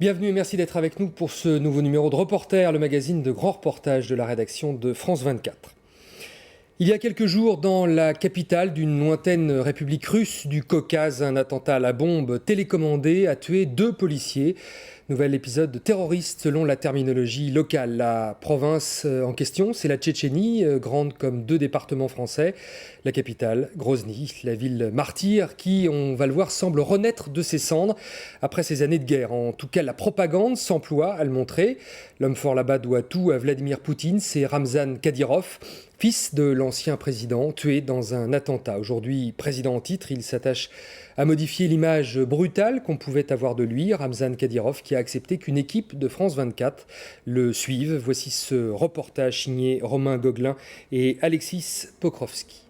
Bienvenue et merci d'être avec nous pour ce nouveau numéro de Reporter, le magazine de grands reportages de la rédaction de France 24. Il y a quelques jours, dans la capitale d'une lointaine république russe du Caucase, un attentat à la bombe télécommandé a tué 2 policiers. Nouvel épisode terroriste selon la terminologie locale. La province en question, c'est la Tchétchénie, grande comme 2 départements français. La capitale, Grozny, la ville martyre qui, on va le voir, semble renaître de ses cendres après ces années de guerre. En tout cas, la propagande s'emploie à le montrer. L'homme fort là-bas doit tout à Vladimir Poutine, c'est Ramzan Kadyrov, fils de l'ancien président, tué dans un attentat. Aujourd'hui président en titre, il s'attache à modifier l'image brutale qu'on pouvait avoir de lui. Ramzan Kadyrov qui a accepté qu'une équipe de France 24 le suive. Voici ce reportage signé Romain Gauguelin et Alexis Pokrovski.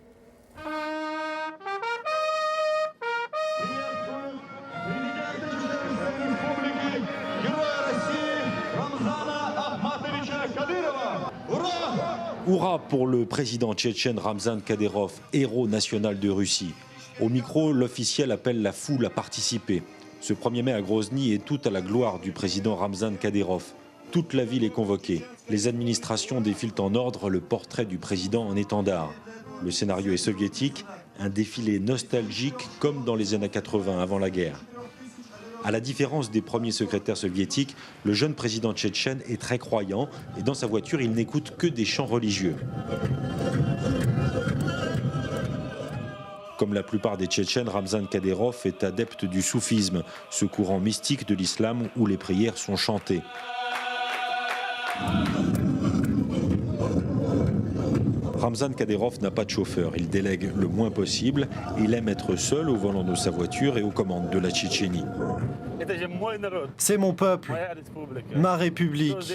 Hourra pour le président tchétchène Ramzan Kadyrov, héros national de Russie. Au micro, l'officiel appelle la foule à participer. Ce 1er mai à Grozny est tout à la gloire du président Ramzan Kadyrov. Toute la ville est convoquée. Les administrations défilent en ordre, le portrait du président en étendard. Le scénario est soviétique, un défilé nostalgique comme dans les années 80 avant la guerre. À la différence des premiers secrétaires soviétiques, le jeune président tchétchène est très croyant et dans sa voiture, il n'écoute que des chants religieux. Comme la plupart des Tchétchènes, Ramzan Kadyrov est adepte du soufisme, ce courant mystique de l'islam où les prières sont chantées. Ramzan Kadyrov n'a pas de chauffeur, il délègue le moins possible, il aime être seul au volant de sa voiture et aux commandes de la Tchétchénie. C'est mon peuple, ma république.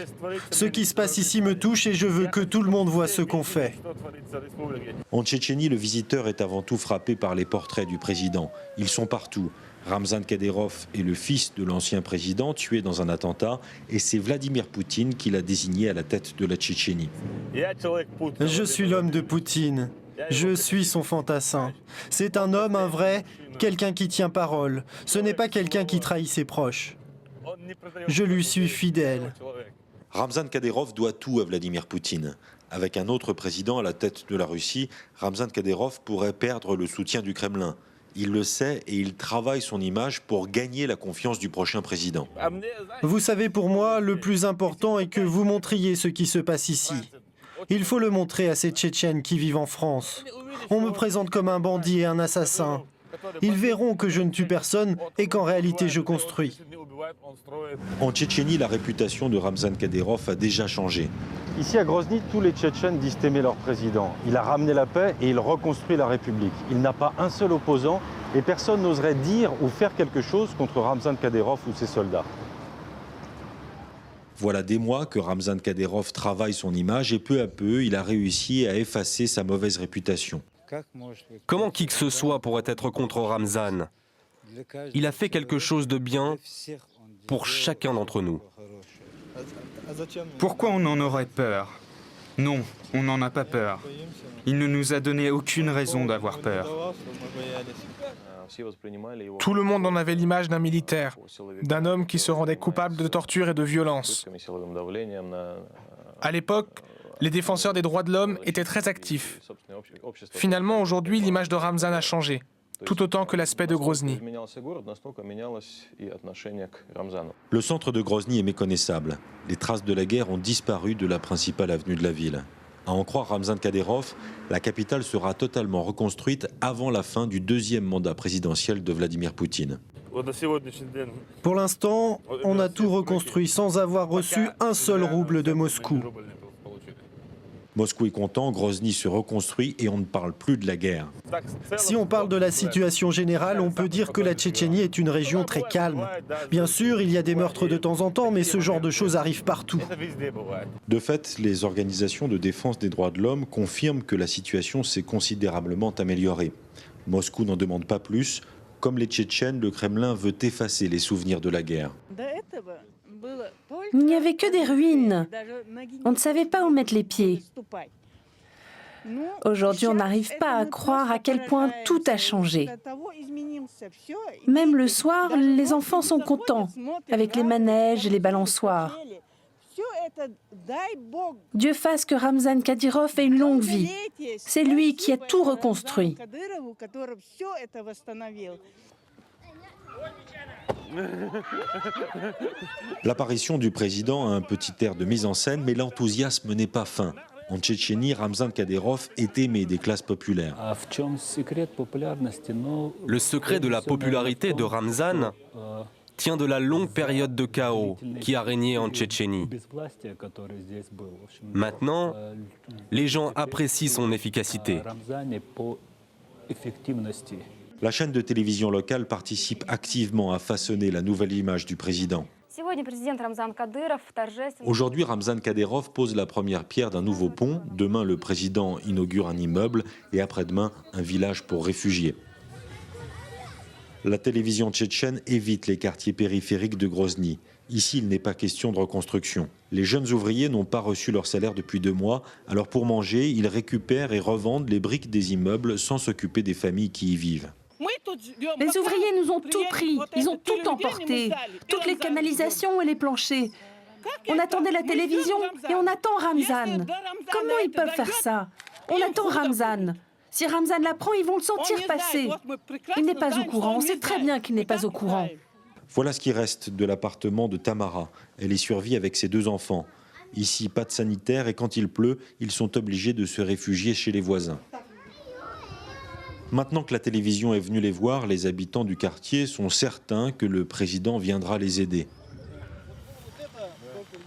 Ce qui se passe ici me touche et je veux que tout le monde voit ce qu'on fait. En Tchétchénie, le visiteur est avant tout frappé par les portraits du président. Ils sont partout. Ramzan Kadyrov est le fils de l'ancien président tué dans un attentat et c'est Vladimir Poutine qui l'a désigné à la tête de la Tchétchénie. Je suis l'homme de Poutine. Je suis son fantassin. C'est un homme, un vrai, quelqu'un qui tient parole. Ce n'est pas quelqu'un qui trahit ses proches. Je lui suis fidèle. Ramzan Kadyrov doit tout à Vladimir Poutine. Avec un autre président à la tête de la Russie, Ramzan Kadyrov pourrait perdre le soutien du Kremlin. Il le sait et il travaille son image pour gagner la confiance du prochain président. Vous savez, pour moi, le plus important est que vous montriez ce qui se passe ici. Il faut le montrer à ces Tchétchènes qui vivent en France. On me présente comme un bandit et un assassin. Ils verront que je ne tue personne et qu'en réalité je construis. En Tchétchénie, la réputation de Ramzan Kadyrov a déjà changé. Ici à Grozny, tous les Tchétchènes disent aimer leur président. Il a ramené la paix et il reconstruit la République. Il n'a pas un seul opposant et personne n'oserait dire ou faire quelque chose contre Ramzan Kadyrov ou ses soldats. Voilà des mois que Ramzan Kadyrov travaille son image et peu à peu, il a réussi à effacer sa mauvaise réputation. Comment qui que ce soit pourrait être contre Ramzan? Il a fait quelque chose de bien pour chacun d'entre nous. Pourquoi on en aurait peur? Non, on n'en a pas peur. Il ne nous a donné aucune raison d'avoir peur. Tout le monde en avait l'image d'un militaire, d'un homme qui se rendait coupable de torture et de violence. À l'époque, les défenseurs des droits de l'homme étaient très actifs. Finalement, aujourd'hui, l'image de Ramzan a changé, tout autant que l'aspect de Grozny. Le centre de Grozny est méconnaissable. Les traces de la guerre ont disparu de la principale avenue de la ville. À en croire Ramzan Kadyrov, la capitale sera totalement reconstruite avant la fin du 2e mandat présidentiel de Vladimir Poutine. Pour l'instant, on a tout reconstruit sans avoir reçu un seul rouble de Moscou. Moscou est content, Grozny se reconstruit et on ne parle plus de la guerre. Si on parle de la situation générale, on peut dire que la Tchétchénie est une région très calme. Bien sûr, il y a des meurtres de temps en temps, mais ce genre de choses arrive partout. De fait, les organisations de défense des droits de l'homme confirment que la situation s'est considérablement améliorée. Moscou n'en demande pas plus. Comme les Tchétchènes, le Kremlin veut effacer les souvenirs de la guerre. Il n'y avait que des ruines. On ne savait pas où mettre les pieds. Aujourd'hui, on n'arrive pas à croire à quel point tout a changé. Même le soir, les enfants sont contents, avec les manèges et les balançoires. Dieu fasse que Ramzan Kadyrov ait une longue vie. C'est lui qui a tout reconstruit. L'apparition du président a un petit air de mise en scène, mais l'enthousiasme n'est pas fin. En Tchétchénie, Ramzan Kadyrov est aimé des classes populaires. Le secret de la popularité de Ramzan tient de la longue période de chaos qui a régné en Tchétchénie. Maintenant, les gens apprécient son efficacité. La chaîne de télévision locale participe activement à façonner la nouvelle image du président. Aujourd'hui, Ramzan Kadyrov pose la première pierre d'un nouveau pont. Demain, le président inaugure un immeuble et après-demain, un village pour réfugiés. La télévision tchétchène évite les quartiers périphériques de Grozny. Ici, il n'est pas question de reconstruction. Les jeunes ouvriers n'ont pas reçu leur salaire depuis 2 mois, alors pour manger, ils récupèrent et revendent les briques des immeubles sans s'occuper des familles qui y vivent. Les ouvriers nous ont tout pris, ils ont tout emporté, toutes les canalisations et les planchers. On attendait la télévision et on attend Ramzan. Comment ils peuvent faire ça? On attend Ramzan. Si Ramzan la prend, ils vont le sentir passer. Il n'est pas au courant, on sait très bien qu'il n'est pas au courant. Voilà ce qui reste de l'appartement de Tamara. Elle y survit avec ses 2 enfants. Ici, pas de sanitaire et quand il pleut, ils sont obligés de se réfugier chez les voisins. Maintenant que la télévision est venue les voir, les habitants du quartier sont certains que le président viendra les aider.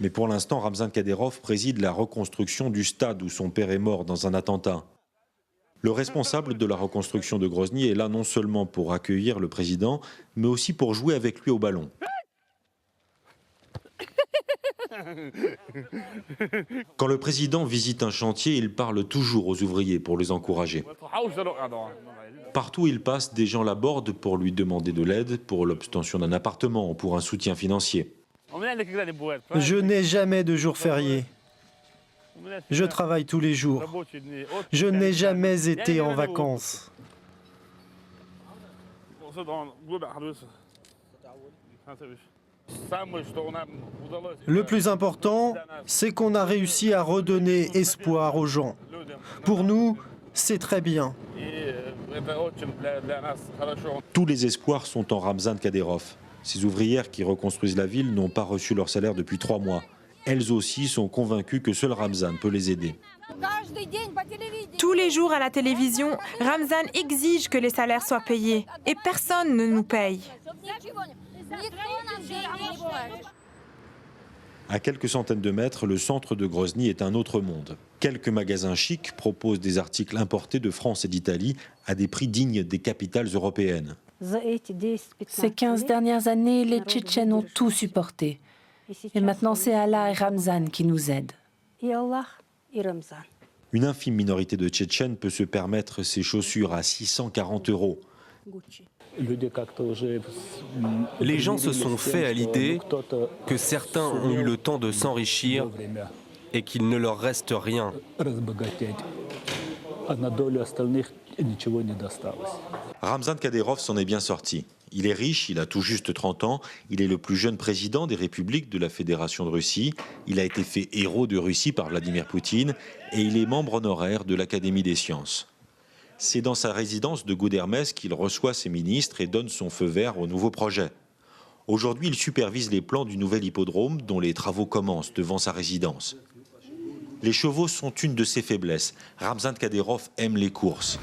Mais pour l'instant, Ramzan Kadyrov préside la reconstruction du stade où son père est mort dans un attentat. Le responsable de la reconstruction de Grozny est là non seulement pour accueillir le président, mais aussi pour jouer avec lui au ballon. Quand le président visite un chantier, il parle toujours aux ouvriers pour les encourager. Partout où il passe, des gens l'abordent pour lui demander de l'aide, pour l'obtention d'un appartement ou pour un soutien financier. Je n'ai jamais de jour férié. Je travaille tous les jours. Je n'ai jamais été en vacances. Le plus important, c'est qu'on a réussi à redonner espoir aux gens. Pour nous, c'est très bien. Tous les espoirs sont en Ramzan Kadyrov. Ces ouvrières qui reconstruisent la ville n'ont pas reçu leur salaire depuis 3 mois. Elles aussi sont convaincues que seul Ramzan peut les aider. Tous les jours à la télévision, Ramzan exige que les salaires soient payés et personne ne nous paye. À quelques centaines de mètres, le centre de Grozny est un autre monde. Quelques magasins chics proposent des articles importés de France et d'Italie à des prix dignes des capitales européennes. Ces 15 dernières années, les Tchétchènes ont tout supporté. Et maintenant, c'est Allah et Ramzan qui nous aident. Une infime minorité de Tchétchènes peut se permettre ces chaussures à 640 €. Les gens se sont fait à l'idée que certains ont eu le temps de s'enrichir et qu'il ne leur reste rien. Ramzan Kadyrov s'en est bien sorti. Il est riche, il a tout juste 30 ans, il est le plus jeune président des républiques de la Fédération de Russie, il a été fait héros de Russie par Vladimir Poutine et il est membre honoraire de l'Académie des sciences. C'est dans sa résidence de Goudermès qu'il reçoit ses ministres et donne son feu vert au nouveau projet. Aujourd'hui, il supervise les plans du nouvel hippodrome dont les travaux commencent devant sa résidence. Les chevaux sont une de ses faiblesses. Ramzan Kadyrov aime les courses.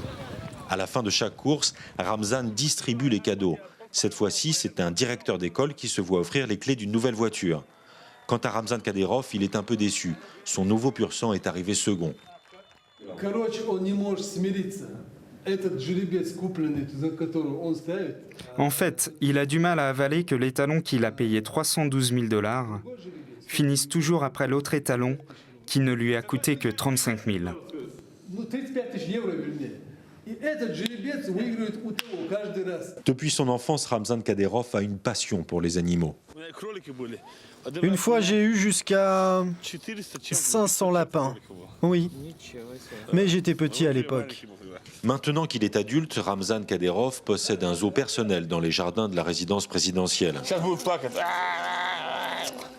À la fin de chaque course, Ramzan distribue les cadeaux. Cette fois-ci, c'est un directeur d'école qui se voit offrir les clés d'une nouvelle voiture. Quant à Ramzan Kadyrov, il est un peu déçu. Son nouveau pur sang est arrivé second. En fait, il a du mal à avaler que l'étalon qu'il a payé 312 000 $ finisse toujours après l'autre étalon qui ne lui a coûté que 35 000. Depuis son enfance, Ramzan Kadyrov a une passion pour les animaux. Une fois, j'ai eu jusqu'à 500 lapins. Oui, mais j'étais petit à l'époque. Maintenant qu'il est adulte, Ramzan Kadyrov possède un zoo personnel dans les jardins de la résidence présidentielle.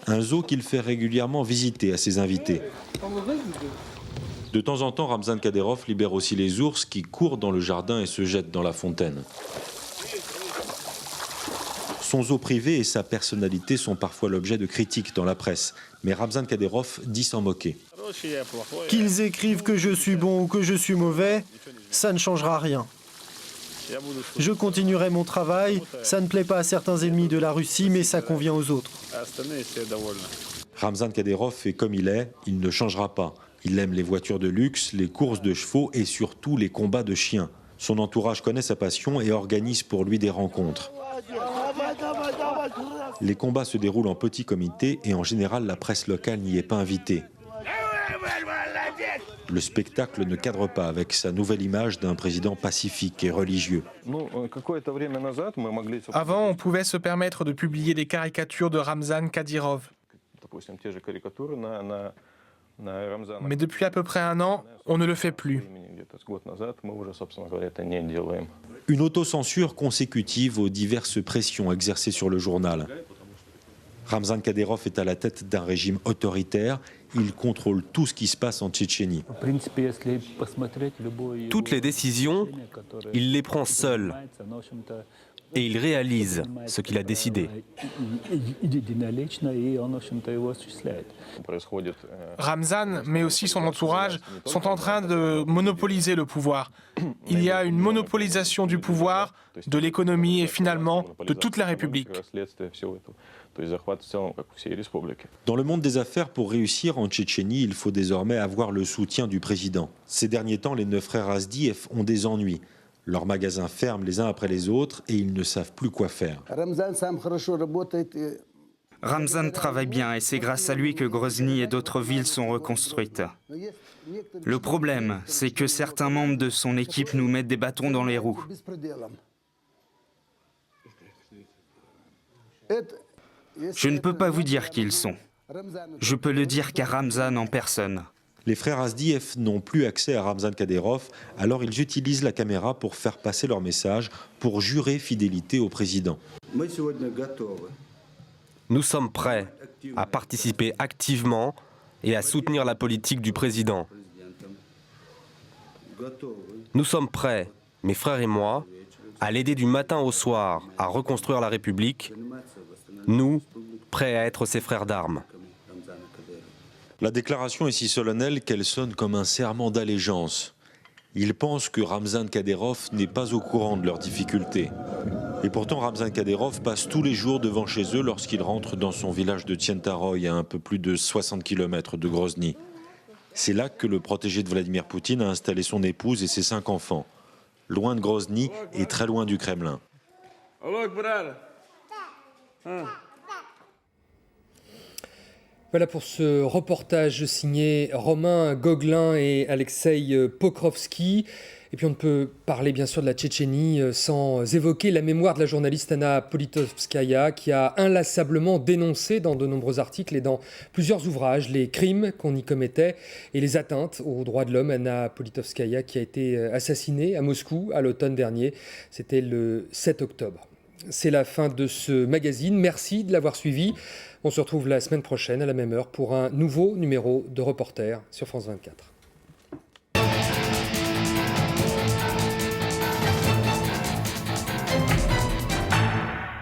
Un zoo qu'il fait régulièrement visiter à ses invités. De temps en temps, Ramzan Kadyrov libère aussi les ours qui courent dans le jardin et se jettent dans la fontaine. Son zoo privé et sa personnalité sont parfois l'objet de critiques dans la presse, mais Ramzan Kadyrov dit s'en moquer. Qu'ils écrivent que je suis bon ou que je suis mauvais, ça ne changera rien. Je continuerai mon travail, ça ne plaît pas à certains ennemis de la Russie, mais ça convient aux autres. Ramzan Kadyrov est comme il est, il ne changera pas. Il aime les voitures de luxe, les courses de chevaux et surtout les combats de chiens. Son entourage connaît sa passion et organise pour lui des rencontres. Les combats se déroulent en petits comités et en général la presse locale n'y est pas invitée. Le spectacle ne cadre pas avec sa nouvelle image d'un président pacifique et religieux. Avant, on pouvait se permettre de publier des caricatures de Ramzan Kadyrov. Mais depuis à peu près un an, on ne le fait plus. Une autocensure consécutive aux diverses pressions exercées sur le journal. Ramzan Kadyrov est à la tête d'un régime autoritaire. Il contrôle tout ce qui se passe en Tchétchénie. Toutes les décisions, il les prend seul. Et il réalise ce qu'il a décidé. Ramzan, mais aussi son entourage, sont en train de monopoliser le pouvoir. Il y a une monopolisation du pouvoir, de l'économie et finalement de toute la République. Dans le monde des affaires, pour réussir en Tchétchénie, il faut désormais avoir le soutien du président. Ces derniers temps, les 9 frères Azdiev ont des ennuis. Leurs magasins ferment les uns après les autres et ils ne savent plus quoi faire. Ramzan travaille bien et c'est grâce à lui que Grozny et d'autres villes sont reconstruites. Le problème, c'est que certains membres de son équipe nous mettent des bâtons dans les roues. Je ne peux pas vous dire qui ils sont. Je peux le dire qu'à Ramzan en personne. Les frères Azdiev n'ont plus accès à Ramzan Kadyrov, alors ils utilisent la caméra pour faire passer leur message, pour jurer fidélité au président. Nous sommes prêts à participer activement et à soutenir la politique du président. Nous sommes prêts, mes frères et moi, à l'aider du matin au soir à reconstruire la République. Nous, prêts à être ses frères d'armes. La déclaration est si solennelle qu'elle sonne comme un serment d'allégeance. Ils pensent que Ramzan Kadyrov n'est pas au courant de leurs difficultés. Et pourtant, Ramzan Kadyrov passe tous les jours devant chez eux lorsqu'il rentre dans son village de Tientaroy, à un peu plus de 60 km de Grozny. C'est là que le protégé de Vladimir Poutine a installé son épouse et ses 5 enfants. Loin de Grozny et très loin du Kremlin. Voilà pour ce reportage signé Romain Gauguelin et Alexei Pokrovski. Et puis on ne peut parler bien sûr de la Tchétchénie sans évoquer la mémoire de la journaliste Anna Politkovskaya qui a inlassablement dénoncé dans de nombreux articles et dans plusieurs ouvrages les crimes qu'on y commettait et les atteintes aux droits de l'homme. Anna Politkovskaya qui a été assassinée à Moscou à l'automne dernier. C'était le 7 octobre. C'est la fin de ce magazine. Merci de l'avoir suivi. On se retrouve la semaine prochaine à la même heure pour un nouveau numéro de Reporter sur France 24.